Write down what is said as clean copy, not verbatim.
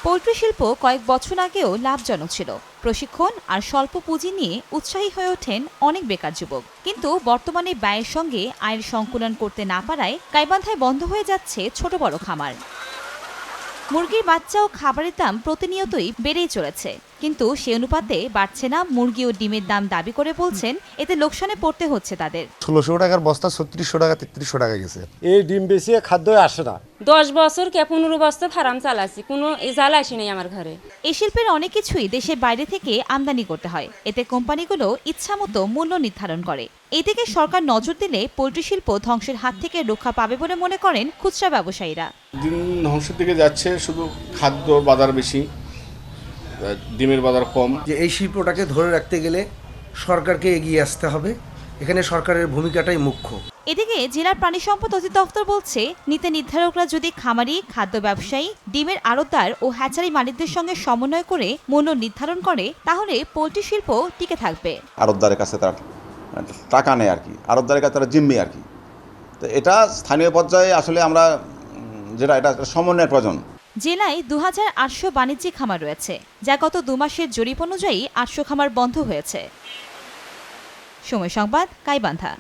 Poultry শিল্প কয়েক বছর আগেও লাভজনক ছিল। প্রশিক্ষণ আর স্বল্প পুঁজি নিয়ে উৎসাহী হয়ে ওঠেন অনেক বেকার যুবক। কিন্তু বর্তমানে ব্যয়ের সঙ্গে আয়ের সংকুলন করতে না পারায় গাইবান্ধায় বন্ধ হয়ে যাচ্ছে ছোট বড় খামার। মুরগির বাচ্চা ও খাবারের দাম প্রতিনিয়তই বেড়েই চলেছে, কিন্তু সে অনুপাতে বাড়ছে না মুরগি ও ডিমের দাম দাবি করে বলছেন এতে লোকসানে পড়তে হচ্ছে তাদের। ১৬০০ টাকার বস্তা ৩৬০০ টাকা ৩৩০০ টাকা গেছে। এই ডিম বেশি খাদ্য আসে না। 10 বছর কে 15 বছর ফার্ম চালাচ্ছি, কোনো জাল আসে নাই আমার ঘরে। এই শিল্পের অনেক কিছুই দেশের বাইরে থেকে আমদানি করতে হয়, এতে কোম্পানিগুলো ইচ্ছামতো মূল্য নির্ধারণ করে। এদিকে সরকার নজর দিলে পোল্ট্রি শিল্প ধ্বংসের হাত থেকে রক্ষা পাবে বলে মনে করেন খুচরা ব্যবসায়ীরা। দিন ধ্বংসের দিকে যাচ্ছে, শুধু খাদ্য বাজার বেশি, ডিমের বাজার কম। যে এই শিল্পটাকে ধরে রাখতে গেলে সরকারকে এগিয়ে আসতে হবে, এখানে সরকারের ভূমিকাটাই মুখ্য। এদিকে জেলার প্রাণী সম্পদ অধিদপ্তর বলছে নীতি নির্ধারকরা যদি খামারি, খাদ্য ব্যবসায়ী, ডিমের আড়তদার ও হ্যাচারি মালিকদের সঙ্গে সমন্বয় করে মূল্য নির্ধারণ করে তাহলে পোল্ট্রি শিল্প টিকে থাকবে। আড়তদারের কাছে তারা টাকা নেয় আর কি, আড়তদারের কাছে তারা জিম্মি আর কি। তো এটা স্থানীয় পর্যায়ে আসলে আমরা এটা সমন্বয়ের প্রয়োজন। জেলায় 2800 বাণিজ্যিক খামার রয়েছে, যা গত 2 মাসের জরিপ অনুযায়ী 800 খামার বন্ধ হয়েছে। সময় সংবাদ, গাইবান্ধা।